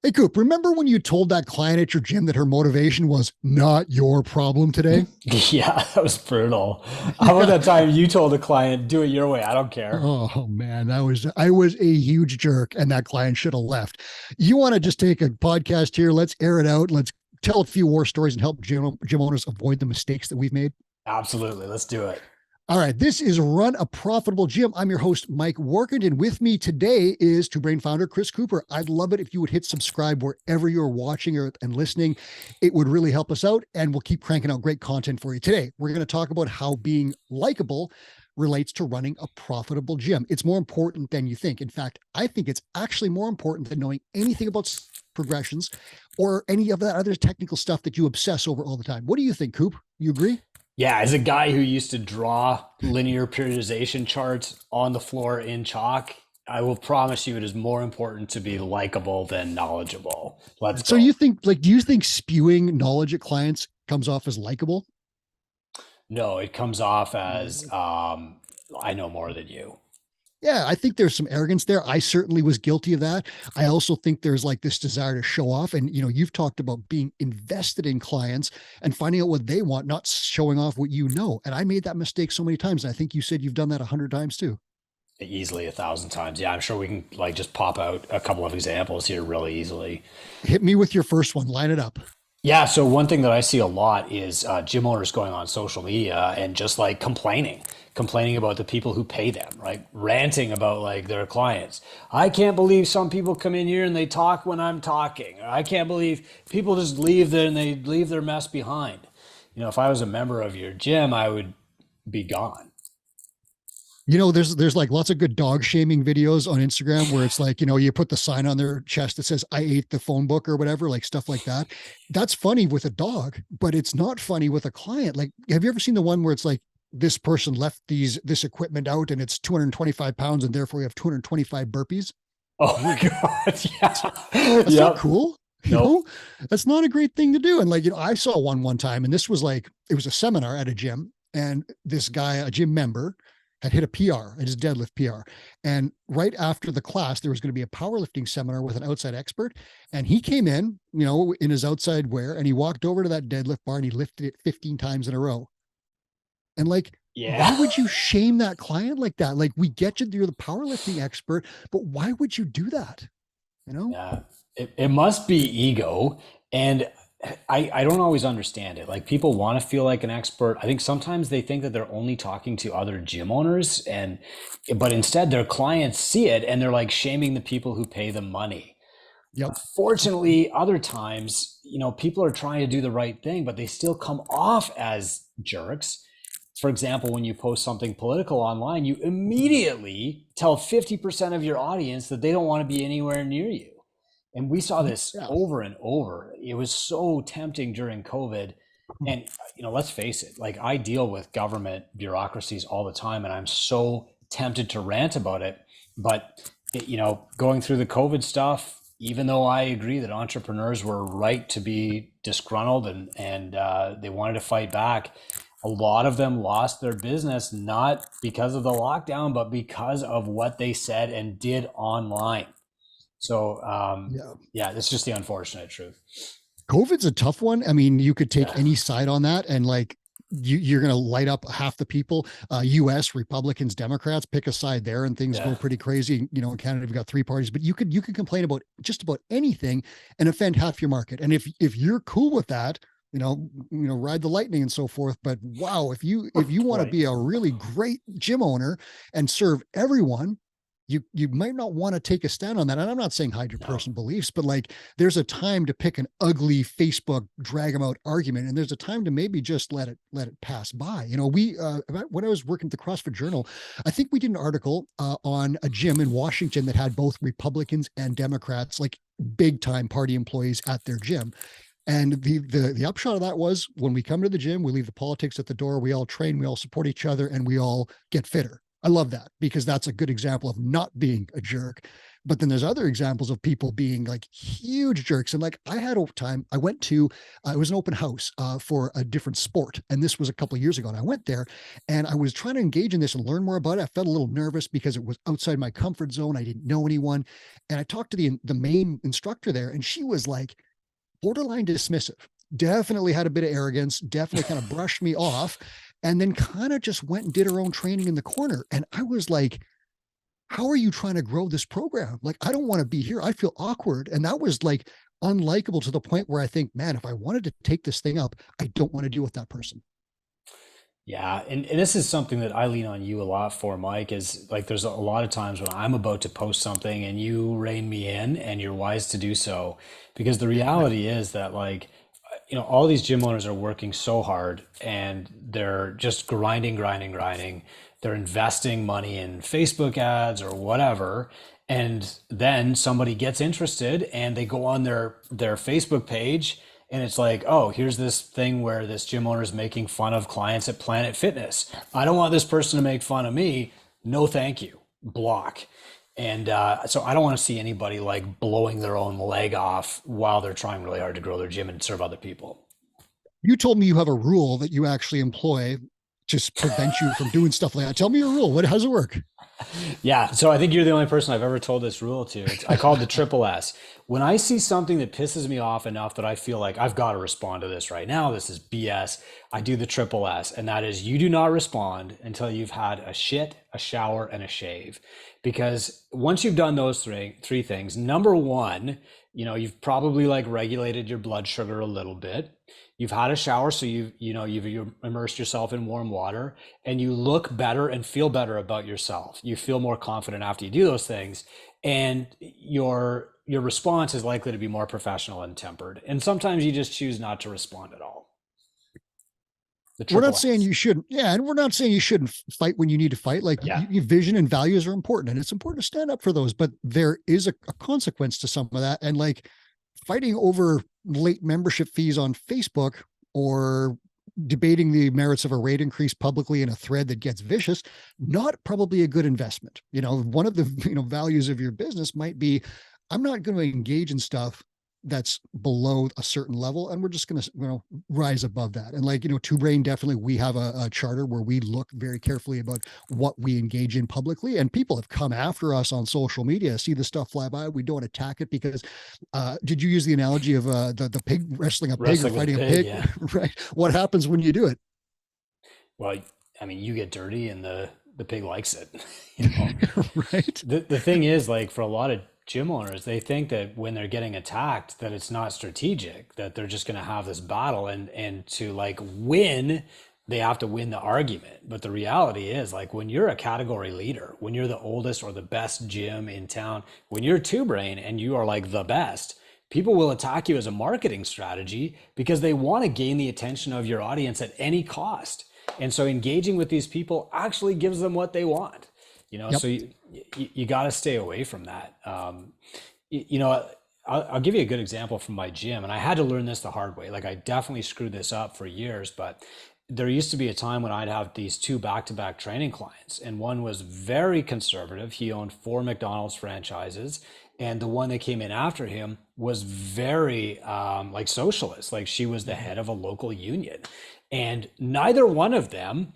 Hey, Coop, remember when you told that client at your gym that her motivation was not your problem today? Yeah, that was brutal. How about that time you told a client, do it your way? I don't care. Oh man, I was a huge jerk, and that client should have left. You want to just take a podcast here? Let's air it out. Let's tell a few war stories and help gym owners avoid the mistakes that we've made. Absolutely. Let's do it. All right, this is Run a Profitable Gym. I'm your host, Mike Warkentin. With me today is Two Brain founder Chris Cooper. I'd love it if you would hit subscribe wherever you're watching and listening. It would really help us out, and we'll keep cranking out great content for you. Today, we're going to talk about how being likable relates to running a profitable gym. It's more important than you think. In fact, I think it's actually more important than knowing anything about progressions or any of that other technical stuff that you obsess over all the time. What do you think, Coop? You agree? Yeah, as a guy who used to draw linear periodization charts on the floor in chalk, I will promise you it is more important to be likable than knowledgeable. Let's So go. you think, do you think spewing knowledge at clients comes off as likable? No, it comes off as I know more than you. Yeah, I think there's some arrogance there. I certainly was guilty of that. I also think there's like this desire to show off. And, you've talked about being invested in clients and finding out what they want, not showing off what you know. And I made that mistake so many times. And I think you said you've done that 100 times too. Easily 1,000 times. Yeah, I'm sure we can like just pop out a couple of examples here really easily. Hit me with your first one. Line it up. Yeah, so one thing that I see a lot is gym owners going on social media and just like complaining about the people who pay them, right? Ranting about like their clients. I can't believe some people come in here and they talk when I'm talking. I can't believe people just leave there and they leave their mess behind. If I was a member of your gym, I would be gone. There's like lots of good dog shaming videos on Instagram where it's like, you put the sign on their chest that says, I ate the phone book or whatever, like stuff like that. That's funny with a dog, but it's not funny with a client. Like, have you ever seen the one where it's like, this person left this equipment out and it's 225 pounds and therefore you have 225 burpees? Oh my God. Yeah. That's not Yep. cool. You Nope. know, that's not a great thing to do. And like, I saw one time, and this was like, it was a seminar at a gym, and this guy, a gym member, had hit a PR, his deadlift PR. And right after the class, there was going to be a powerlifting seminar with an outside expert. And he came in his outside wear, and he walked over to that deadlift bar and he lifted it 15 times in a row. And like, why Yeah. would you shame that client like that? Like, we get you, you're the powerlifting expert, but why would you do that? You know? Yeah, it must be ego. And I don't always understand it. Like people want to feel like an expert. I think sometimes they think that they're only talking to other gym owners but instead their clients see it and they're like shaming the people who pay them money. Yep. Unfortunately, other times, people are trying to do the right thing, but they still come off as jerks. For example, when you post something political online, you immediately tell 50% of your audience that they don't want to be anywhere near you. And we saw this Yeah. over and over. It was so tempting during COVID. And, let's face it, like I deal with government bureaucracies all the time, and I'm so tempted to rant about it. But, going through the COVID stuff, even though I agree that entrepreneurs were right to be disgruntled and they wanted to fight back, a lot of them lost their business, not because of the lockdown, but because of what they said and did online. So, Yeah. yeah, it's just the unfortunate truth. COVID's a tough one. I mean, you could take Yeah. any side on that, and like, you're going to light up half the people. U.S. Republicans, Democrats, pick a side there, and things go Yeah. pretty crazy. In Canada, we've got three parties, but you could complain about just about anything and offend half your market. And if you're cool with that, ride the lightning and so forth. But wow, if you want to Right. be a really great gym owner and serve everyone, you might not want to take a stand on that. And I'm not saying hide your No. personal beliefs, but like, there's a time to pick an ugly Facebook drag them out argument, and there's a time to maybe just let it pass by. When I was working at the CrossFit Journal, I think we did an article on a gym in Washington that had both Republicans and Democrats, like big time party employees at their gym. And the upshot of that was, when we come to the gym, we leave the politics at the door. We all train, we all support each other, and we all get fitter. I love that because that's a good example of not being a jerk. But then there's other examples of people being like huge jerks. And like I had a time, I went to, it was an open house for a different sport. And this was a couple of years ago. And I went there and I was trying to engage in this and learn more about it. I felt a little nervous because it was outside my comfort zone. I didn't know anyone. And I talked to the main instructor there and she was like borderline dismissive, definitely had a bit of arrogance, definitely kind of brushed me off, and then kind of just went and did her own training in the corner. And I was like, how are you trying to grow this program? Like, I don't want to be here. I feel awkward. And that was like unlikable to the point where I think, man, if I wanted to take this thing up, I don't want to deal with that person. Yeah, and this is something that I lean on you a lot for, Mike, is like there's a lot of times when I'm about to post something and you rein me in and you're wise to do so. Because the reality is that like, all these gym owners are working so hard and they're just grinding, grinding, grinding. They're investing money in Facebook ads or whatever. And then somebody gets interested and they go on their Facebook page and it's like, oh, here's this thing where this gym owner is making fun of clients at Planet Fitness. I don't want this person to make fun of me. No, thank you. Block. And so I don't want to see anybody like blowing their own leg off while they're trying really hard to grow their gym and serve other people. You told me you have a rule that you actually employ to prevent you from doing stuff like that. Tell me your rule. How does it work? Yeah, so I think you're the only person I've ever told this rule to. I call it the triple S. When I see something that pisses me off enough that I feel like I've got to respond to this right now, this is BS, I do the triple S, and that is you do not respond until you've had a shit, a shower, and a shave. Because once you've done those three things, number one, you've probably like regulated your blood sugar a little bit. You've had a shower, so you've immersed yourself in warm water, and you look better and feel better about yourself. You feel more confident after you do those things, and your response is likely to be more professional and tempered. And sometimes you just choose not to respond at all. We're not saying you shouldn't. Yeah. And we're not saying you shouldn't fight when you need to fight. Like your vision and values are important and it's important to stand up for those, but there is a consequence to some of that. And like fighting over late membership fees on Facebook or debating the merits of a rate increase publicly in a thread that gets vicious, not probably a good investment. One of the, values of your business might be, I'm not going to engage in stuff that's below a certain level, and we're just going to rise above that. And like Two Brain, definitely we have a charter where we look very carefully about what we engage in publicly, and people have come after us on social media, see the stuff fly by, we don't attack it because did you use the analogy of the pig wrestling a pig or fighting a pig? Yeah. Right. What happens when you do it? Well, I mean, you get dirty and the pig likes it. Right. The thing is, like, for a lot of gym owners, they think that when they're getting attacked, that it's not strategic, that they're just going to have this battle and to like win, they have to win the argument. But the reality is, like, when you're a category leader, when you're the oldest or the best gym in town, when you're Two Brain and you are like the best, people will attack you as a marketing strategy because they want to gain the attention of your audience at any cost. And so engaging with these people actually gives them what they want. So you got to stay away from that. I'll give you a good example from my gym, and I had to learn this the hard way. Like, I definitely screwed this up for years, but there used to be a time when I'd have these two back-to-back training clients, and one was very conservative. He owned 4 McDonald's franchises, and the one that came in after him was very like socialist. Like, she was the head of a local union, and neither one of them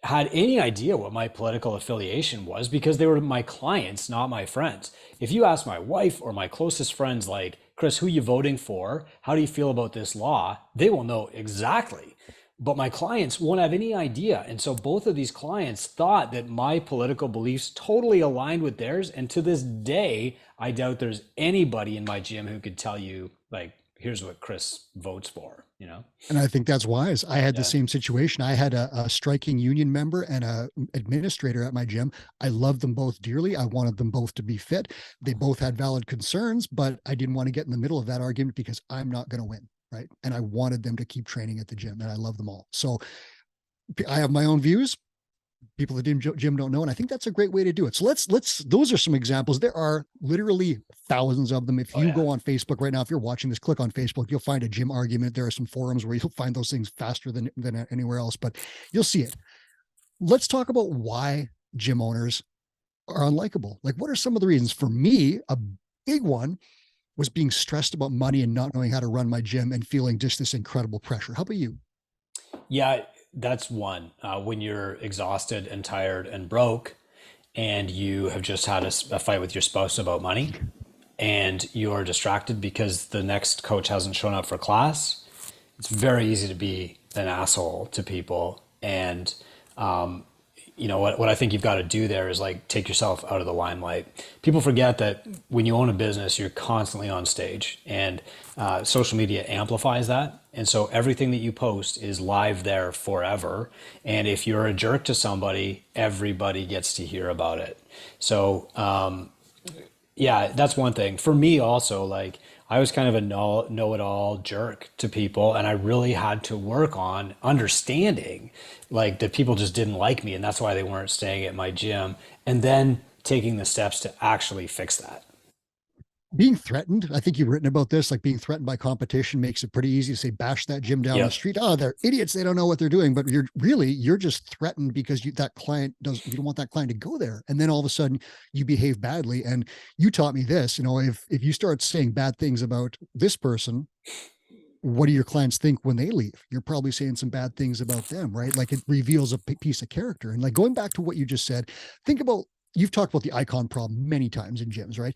had any idea what my political affiliation was because they were my clients, not my friends. If you ask my wife or my closest friends, like, Chris, who are you voting for? How do you feel about this law? They will know exactly. But my clients won't have any idea. And so both of these clients thought that my political beliefs totally aligned with theirs. And to this day, I doubt there's anybody in my gym who could tell you, like, here's what Chris votes for, And I think that's wise. I had the same situation. I had a striking union member and a administrator at my gym. I loved them both dearly. I wanted them both to be fit. They both had valid concerns, but I didn't want to get in the middle of that argument because I'm not going to win. Right. And I wanted them to keep training at the gym, and I love them all. So I have my own views. People that gym don't know. And I think that's a great way to do it. So those are some examples. There are literally thousands of them. If you go on Facebook right now, if you're watching this, click on Facebook, you'll find a gym argument. There are some forums where you'll find those things faster than anywhere else, but you'll see it. Let's talk about why gym owners are unlikable? Like, what are some of the reasons? For me, a big one was being stressed about money and not knowing how to run my gym and feeling just this incredible pressure. How about you? Yeah, that's one. When you're exhausted and tired and broke, and you have just had a fight with your spouse about money, and you're distracted because the next coach hasn't shown up for class, it's very easy to be an asshole to people. And what I think you've got to do there is like take yourself out of the limelight. People forget that when you own a business, you're constantly on stage, and social media amplifies that. And so everything that you post is live there forever. And if you're a jerk to somebody, everybody gets to hear about it. So yeah, that's one thing. For me also, like I was kind of a know-it-all jerk to people, and I really had to work on understanding like that people just didn't like me, and that's why they weren't staying at my gym, and then taking the steps to actually fix that. Being threatened, I think you've written about this, like being threatened by competition makes it pretty easy to say, bash that gym down the Yep. street. Oh, they're idiots. They don't know what they're doing. But you're just threatened because you don't want that client to go there. And then all of a sudden you behave badly. And you taught me this, if you start saying bad things about this person, what do your clients think when they leave? You're probably saying some bad things about them, right? Like it reveals a piece of character. And like going back to what you just said, think about, you've talked about the icon problem many times in gyms, right?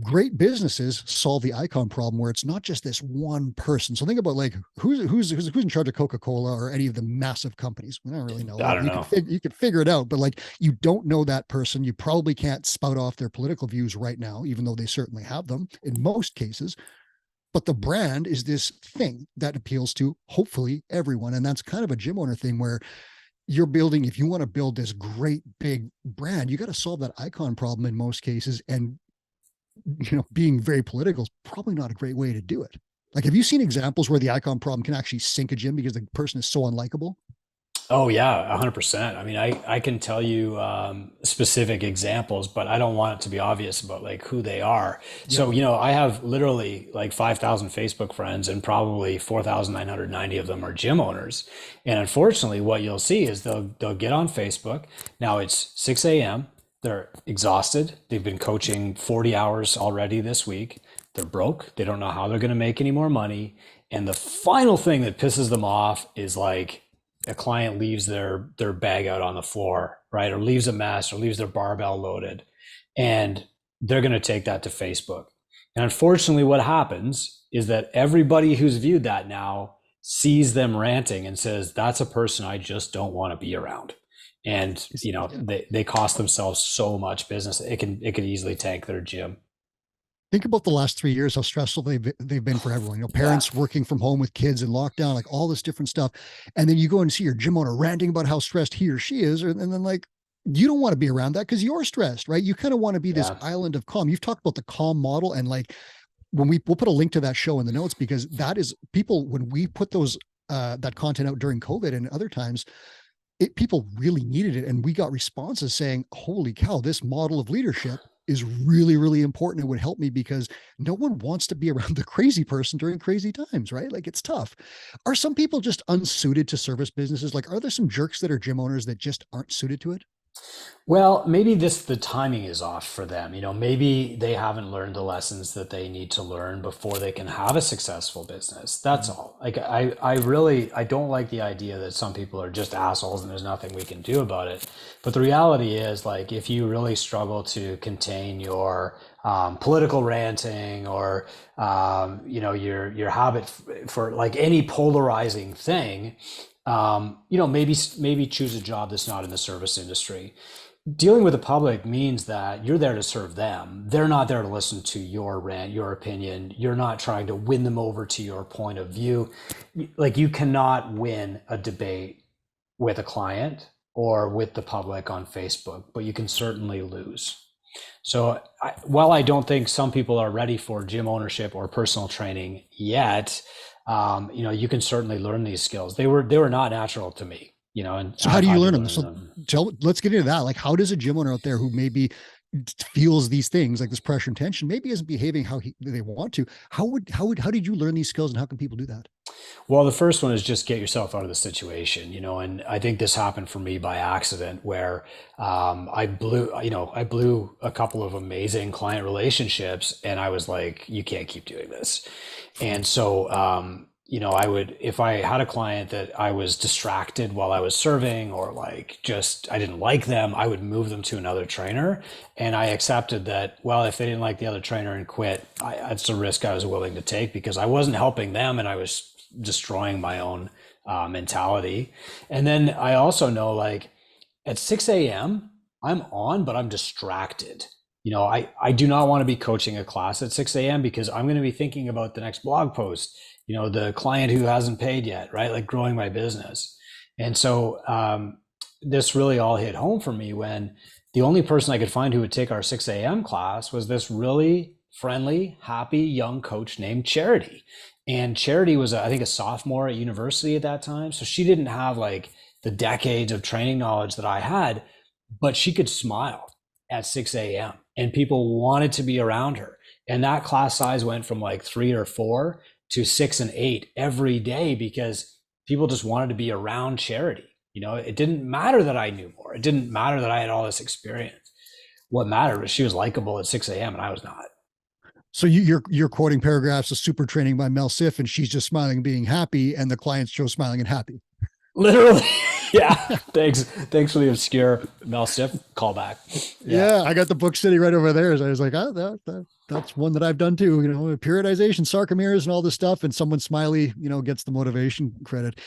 Great businesses solve the icon problem where it's not just this one person. So think about like who's in charge of Coca-Cola or any of the massive companies. We don't really know. I Like don't know. you could figure it out, but like you don't know that person. You probably can't spout off their political views right now, even though they certainly have them in most cases. But the brand is this thing that appeals to hopefully everyone. And that's kind of a gym owner thing where you're building, if you want to build this great big brand, you got to solve that icon problem in most cases. And being very political is probably not a great way to do it. Like, have you seen examples where the icon problem can actually sink a gym because the person is so unlikable? Oh yeah, 100%. I mean, I can tell you specific examples, but I don't want it to be obvious about like who they are. Yeah. So, I have literally like 5,000 Facebook friends, and probably 4,990 of them are gym owners. And unfortunately, what you'll see is they'll get on Facebook. Now it's 6 a.m. They're exhausted. They've been coaching 40 hours already this week. They're broke. They don't know how they're going to make any more money. And the final thing that pisses them off is like a client leaves their bag out on the floor, right? Or leaves a mess, or leaves their barbell loaded. And they're going to take that to Facebook. And unfortunately, what happens is that everybody who's viewed that now sees them ranting and says, that's a person I just don't want to be around. And they cost themselves so much business. It could easily tank their gym. Think about the last 3 years, how stressful they've been for everyone. Yeah. Parents working from home with kids and lockdown, like all this different stuff. And then you go and see your gym owner ranting about how stressed he or she is. And then like, you don't want to be around that because you're stressed, right? You kind of want to be this Yeah. island of calm. You've talked about the calm model, and like we'll put a link to that show in the notes, because that is people, when we put those, that content out during COVID and other times, people really needed it. And we got responses saying, holy cow, this model of leadership is really, really important. It would help me because no one wants to be around the crazy person during crazy times, right? Like it's tough. Are some people just unsuited to service businesses? Like, are there some jerks that are gym owners that just aren't suited to it? Well, maybe the timing is off for them. Maybe they haven't learned the lessons that they need to learn before they can have a successful business. That's Mhm. all. Like I don't like the idea that some people are just assholes and there's nothing we can do about it. But the reality is, like, if you really struggle to contain your political ranting, or your habit for like any polarizing thing, maybe choose a job that's not in the service industry. Dealing with the public means that you're there to serve them. They're not there to listen to your rant, your opinion. You're not trying to win them over to your point of view. Like, you cannot win a debate with a client or with the public on Facebook, but you can certainly lose. So while I don't think some people are ready for gym ownership or personal training yet, you can certainly learn these skills. They were not natural to me, and So how I've do you had to learn them? learn So them. let's get into that. Like, how does a gym owner out there who maybe feels these things like this pressure and tension, maybe isn't behaving how they want to, how did you learn these skills, and how can people do that? Well, the first one is just get yourself out of the situation, and I think this happened for me by accident where I blew a couple of amazing client relationships and I was like, you can't keep doing this. And so, if I had a client that I was distracted while I was serving or like just I didn't like them, I would move them to another trainer. And I accepted that, well, if they didn't like the other trainer and quit, that's a risk I was willing to take because I wasn't helping them and I was destroying my own mentality. And then I also know like at 6 a.m., I'm on, but I'm distracted. I do not want to be coaching a class at 6 a.m. because I'm going to be thinking about the next blog post, the client who hasn't paid yet, right? Like growing my business. And so this really all hit home for me when the only person I could find who would take our 6 a.m. class was this really friendly, happy young coach named Charity. And Charity was, I think, a sophomore at university at that time. So she didn't have like the decades of training knowledge that I had, but she could smile at 6 a.m. and people wanted to be around her. And that class size went from like 3 or 4 to 6 and 8 every day because people just wanted to be around Charity. It didn't matter that I knew more. It didn't matter that I had all this experience. What mattered was she was likable at 6 a.m. and I was not. So you're quoting paragraphs of Super Training by Mel Siff, and she's just smiling and being happy, and the clients show smiling and happy. Literally. Yeah. Thanks for the obscure Mel Siff callback. Yeah, I got the book sitting right over there. So I was like, that's one that I've done too. Periodization, sarcomeres, and all this stuff. And someone smiley, gets the motivation credit.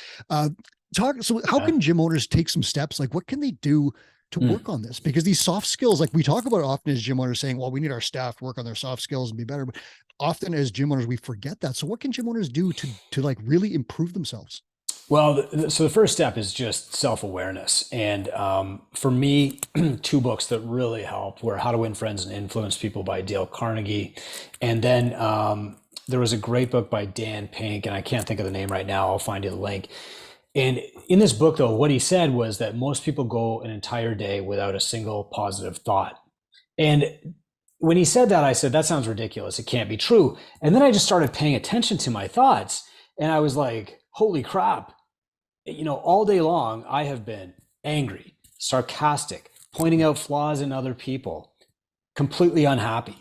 So how can gym owners take some steps? Like, what can they do to work on this? Because these soft skills, like we talk about often as gym owners saying, well, we need our staff to work on their soft skills and be better. But often as gym owners, we forget that. So what can gym owners do to like really improve themselves? Well, so the first step is just self-awareness. And for me, 2 books that really helped were How to Win Friends and Influence People by Dale Carnegie. And then there was a great book by Dan Pink, and I can't think of the name right now. I'll find you the link. And in this book, though, what he said was that most people go an entire day without a single positive thought. And when he said that, I said, that sounds ridiculous. It can't be true. And then I just started paying attention to my thoughts. And I was like, holy crap. All day long, I have been angry, sarcastic, pointing out flaws in other people, completely unhappy.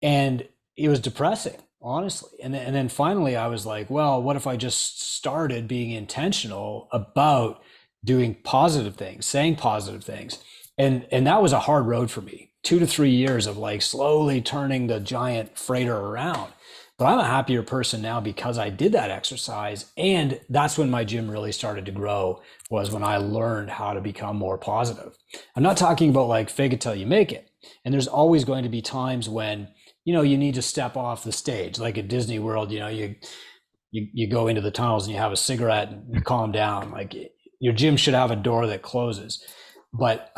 And it was depressing, honestly. And then finally, I was like, well, what if I just started being intentional about doing positive things, saying positive things? And that was a hard road for me, 2 to 3 years of like slowly turning the giant freighter around. But I'm a happier person now because I did that exercise. And that's when my gym really started to grow, was when I learned how to become more positive. I'm not talking about like fake it till you make it. And there's always going to be times when, you need to step off the stage. Like at Disney World, you go into the tunnels and you have a cigarette and you calm down. Like your gym should have a door that closes. But,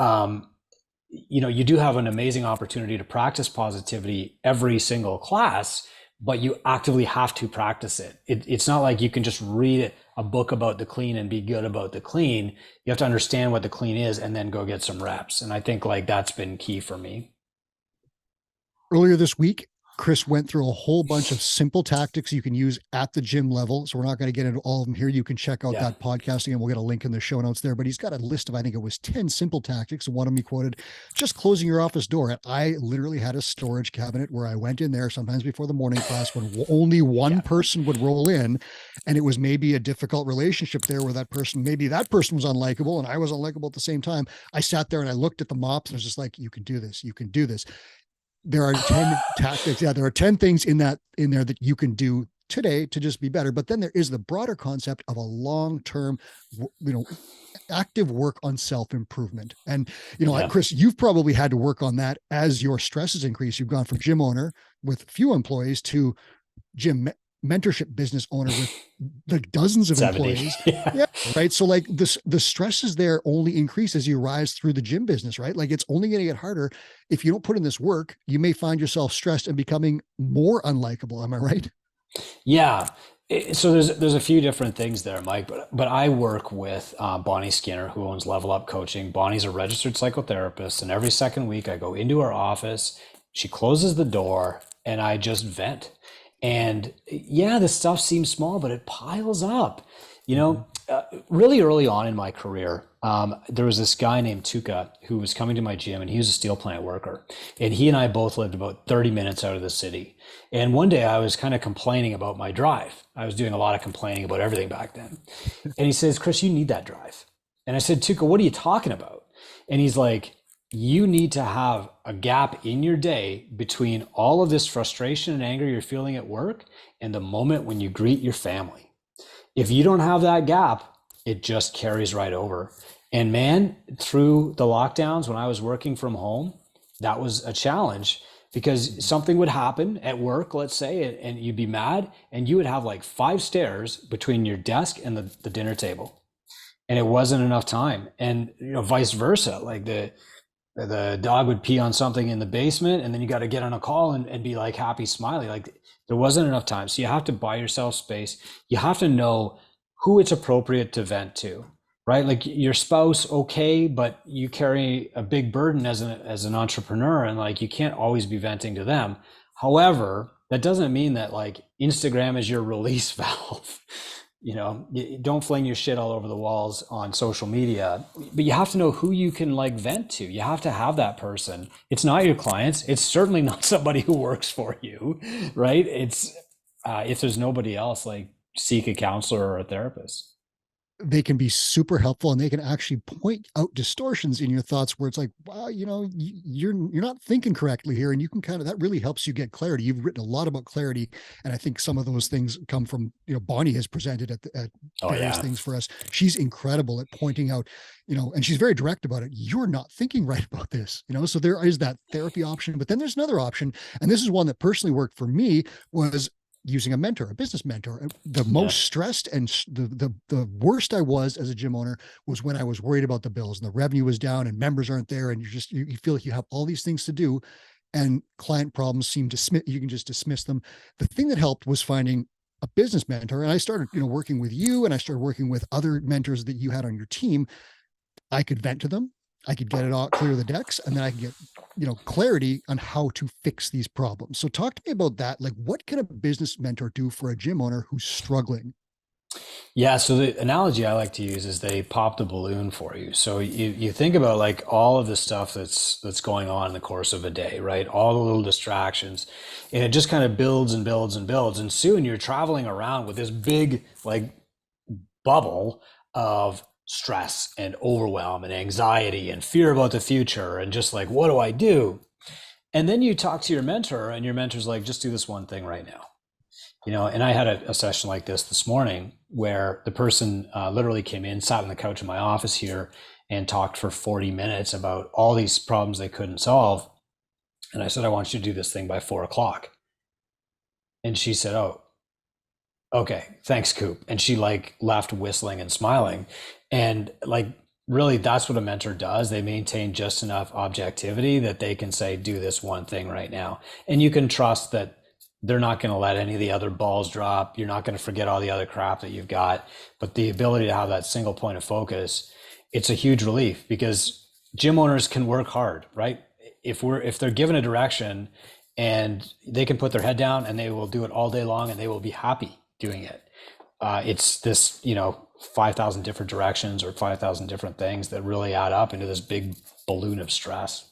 you do have an amazing opportunity to practice positivity every single class, but you actively have to practice it. It's not like you can just read a book about the clean and be good about the clean. You have to understand what the clean is and then go get some reps. And I think like that's been key for me. Earlier this week, Chris went through a whole bunch of simple tactics you can use at the gym level. So we're not going to get into all of them here. You can check out that podcast again. We'll get a link in the show notes there, but he's got a list of, I think it was 10 simple tactics. And one of them he quoted, just closing your office door. And I literally had a storage cabinet where I went in there sometimes before the morning class when only one person would roll in. And it was maybe a difficult relationship there where maybe that person was unlikable and I was unlikable at the same time. I sat there and I looked at the mops and I was just like, you can do this. You can do this. There are 10 tactics. Yeah, there are 10 things in there that you can do today to just be better. But then there is the broader concept of a long-term, active work on self-improvement. And, like Chris, you've probably had to work on that as your stress has increased. You've gone from gym owner with few employees to gym mentorship business owner with like dozens of 70 employees. Yeah. Right. So like the stresses there only increase as you rise through the gym business, right? Like it's only going to get harder. If you don't put in this work, you may find yourself stressed and becoming more unlikable. Am I right? Yeah. So there's a few different things there, Mike, but I work with Bonnie Skinner, who owns Level Up Coaching. Bonnie's a registered psychotherapist, and every second week I go into her office, she closes the door, and I just vent. And yeah, the stuff seems small, but it piles up. You know, really early on in my career, there was this guy named Tuka who was coming to my gym, and he was a steel plant worker. And he and I both lived about 30 minutes out of the city. And one day I was kind of complaining about my drive. I was doing a lot of complaining about everything back then. And he says, Chris, you need that drive. And I said, Tuka, what are you talking about? And he's like, you need to have a gap in your day between all of this frustration and anger you're feeling at work and the moment when you greet your family. If you don't have that gap, it just carries right over. And man, through the lockdowns, when I was working from home, that was a challenge because something would happen at work, let's say, and you'd be mad, and you would have like 5 stairs between your desk and the dinner table. And it wasn't enough time. And vice versa, like the dog would pee on something in the basement, and then you got to get on a call and be like happy, smiley. Like there wasn't enough time. So you have to buy yourself space. You have to know who it's appropriate to vent to, right? Like your spouse, okay, but you carry a big burden as an entrepreneur, and like you can't always be venting to them. However, that doesn't mean that like Instagram is your release valve. Don't fling your shit all over the walls on social media, but you have to know who you can like vent to. You have to have that person. It's not your clients. It's certainly not somebody who works for you, right? It's if there's nobody else, like seek a counselor or a therapist. They can be super helpful, and they can actually point out distortions in your thoughts where it's like, wow, you're not thinking correctly here. And you can that really helps you get clarity. You've written a lot about clarity. And I think some of those things come from, Bonnie has presented at various things for us. She's incredible at pointing out, and she's very direct about it. You're not thinking right about this, so there is that therapy option, but then there's another option. And this is one that personally worked for me, was using a mentor, a business mentor. The most stressed and the worst I was as a gym owner was when I was worried about the bills and the revenue was down and members aren't there. And you feel like you have all these things to do and client problems seem to you can just dismiss them. The thing that helped was finding a business mentor. And I started, working with you, and I started working with other mentors that you had on your team. I could vent to them. I could get it all, clear the decks, and then I could get, clarity on how to fix these problems. So talk to me about that. Like, what can a business mentor do for a gym owner who's struggling? Yeah, so the analogy I like to use is they pop the balloon for you. So you think about like all of the stuff that's going on in the course of a day, right? All the little distractions, and it just kind of builds and builds and builds, and soon you're traveling around with this big like bubble of stress and overwhelm and anxiety and fear about the future and just like, what do I do? And then you talk to your mentor, and your mentor's like, just do this one thing right now. And I had a session like this morning where the person literally came in, sat on the couch in my office here, and talked for 40 minutes about all these problems they couldn't solve. And I said, I want you to do this thing by 4 o'clock. And she said, oh, okay, thanks, Coop. And she like left whistling and smiling. And like, really, that's what a mentor does. They maintain just enough objectivity that they can say, do this one thing right now. And you can trust that they're not going to let any of the other balls drop. You're not going to forget all the other crap that you've got. But the ability to have that single point of focus, it's a huge relief, because gym owners can work hard, right? If they're given a direction and they can put their head down and they will do it all day long and they will be happy doing it. It's this, 5,000 different directions or 5,000 different things that really add up into this big balloon of stress.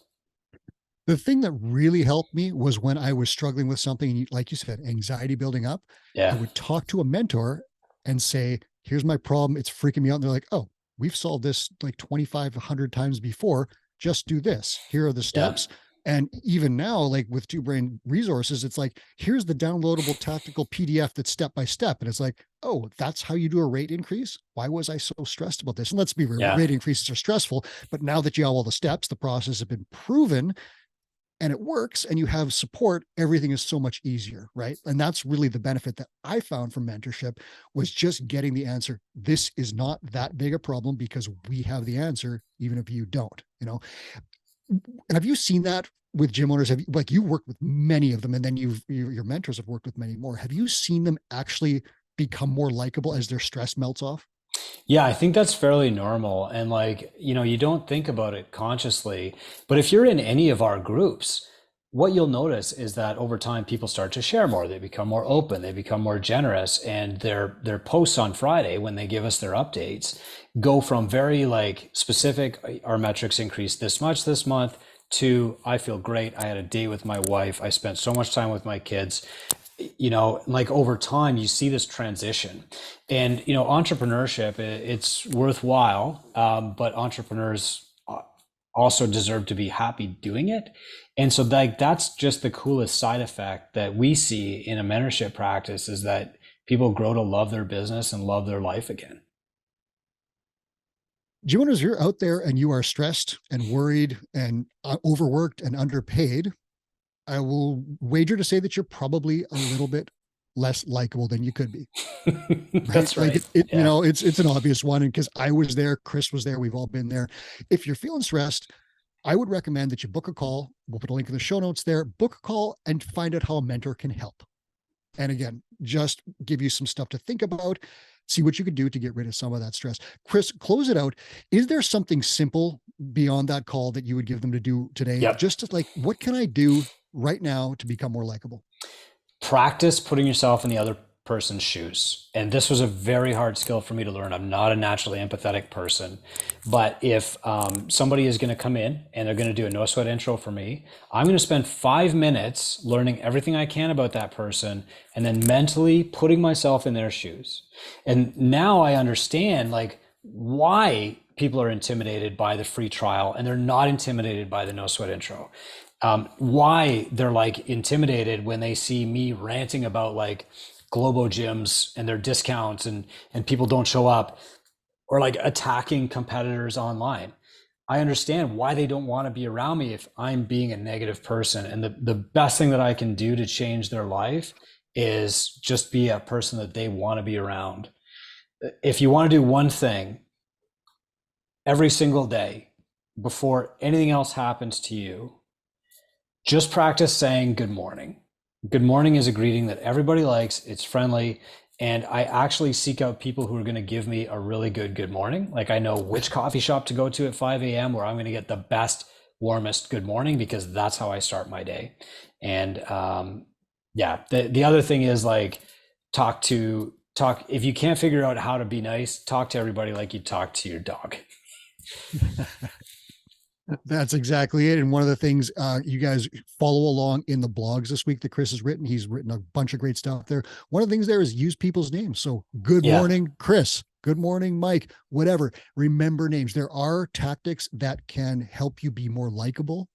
The thing that really helped me was when I was struggling with something, like you said, anxiety building up. Yeah. I would talk to a mentor and say, here's my problem. It's freaking me out. And they're like, oh, we've solved this like 2,500 times before. Just do this. Here are the steps. Yeah. And even now, like with Two Brain Resources, it's like, here's the downloadable tactical PDF that's step by step. And it's like, oh, that's how you do a rate increase. Why was I so stressed about this? And let's be real, rate increases are stressful. But now that you have all the steps, the process has been proven and it works and you have support, everything is so much easier, right? And that's really the benefit that I found from mentorship, was just getting the answer. This is not that big a problem because we have the answer, even if you don't, Have you seen that with gym owners? Have you, like, you worked with many of them, and then your mentors have worked with many more. Have you seen them actually become more likable as their stress melts off? Yeah, I think that's fairly normal. And like, you don't think about it consciously, but if you're in any of our groups, what you'll notice is that over time people start to share more. They become more open, they become more generous, and their posts on Friday when they give us their updates go from very like specific, our metrics increased this much this month, to I feel great, I had a date with my wife, I spent so much time with my kids. Like over time you see this transition. And entrepreneurship, it's worthwhile, but entrepreneurs also deserve to be happy doing it. And so like that's just the coolest side effect that we see in a mentorship practice, is that people grow to love their business and love their life again. Gym owners, you're out there and you are stressed and worried and overworked and underpaid. I will wager to say that you're probably a little bit less likable than you could be. Right? That's Like right. yeah. It's an obvious one. And because I was there, Chris was there, we've all been there. If you're feeling stressed, I would recommend that you book a call. We'll put a link in the show notes there. Book a call and find out how a mentor can help. And again, just give you some stuff to think about, see what you could do to get rid of some of that stress. Chris, close it out. Is there something simple beyond that call that you would give them to do today? Yep. Just to like, what can I do right now to become more likable? Practice putting yourself in the other person's shoes. And this was a very hard skill for me to learn. I'm not a naturally empathetic person, but if somebody is going to come in and they're going to do a no sweat intro for me, I'm going to spend 5 minutes learning everything I can about that person and then mentally putting myself in their shoes. And now I understand like why people are intimidated by the free trial and they're not intimidated by the no sweat intro. Why they're like intimidated when they see me ranting about like Globo gyms and their discounts and people don't show up, or like attacking competitors online. I understand why they don't want to be around me if I'm being a negative person. And the best thing that I can do to change their life is just be a person that they want to be around. If you want to do one thing every single day before anything else happens to you, just practice saying good morning. Good morning is a greeting that everybody likes. It's friendly. And I actually seek out people who are going to give me a really good morning. Like I know which coffee shop to go to at 5 a.m. where I'm going to get the best, warmest good morning, because that's how I start my day. And the other thing is like talk. If you can't figure out how to be nice, talk to everybody like you talk to your dog. That's exactly it. And one of the things you guys follow along in the blogs this week that Chris has written, he's written a bunch of great stuff there. One of the things there is use people's names. So good morning, Chris. Good morning, Mike, whatever. Remember names. There are tactics that can help you be more likable.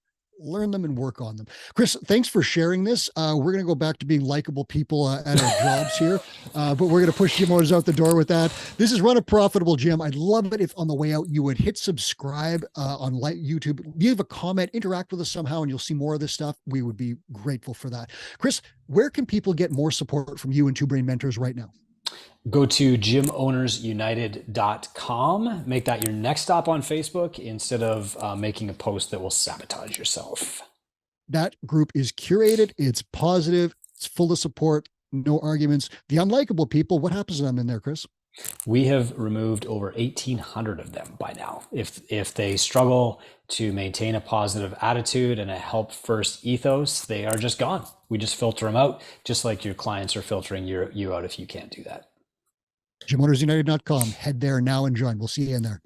Learn them and work on them. Chris, thanks for sharing this. We're going to go back to being likable people at our jobs here, but we're going to push gym owners out the door with that. This is Run a Profitable Gym. I'd love it if on the way out you would hit subscribe on YouTube, leave a comment, interact with us somehow, and you'll see more of this stuff. We would be grateful for that. Chris, where can people get more support from you and Two Brain Mentors right now? Go to gymownersunited.com. Make that your next stop on Facebook instead of making a post that will sabotage yourself. That group is curated. It's positive. It's full of support. No arguments. The unlikable people, what happens to them in there, Chris? We have removed over 1,800 of them by now. If they struggle to maintain a positive attitude and a help first ethos, they are just gone. We just filter them out, just like your clients are filtering you out if you can't do that. gymownersunited.com. Head there now and join. We'll see you in there.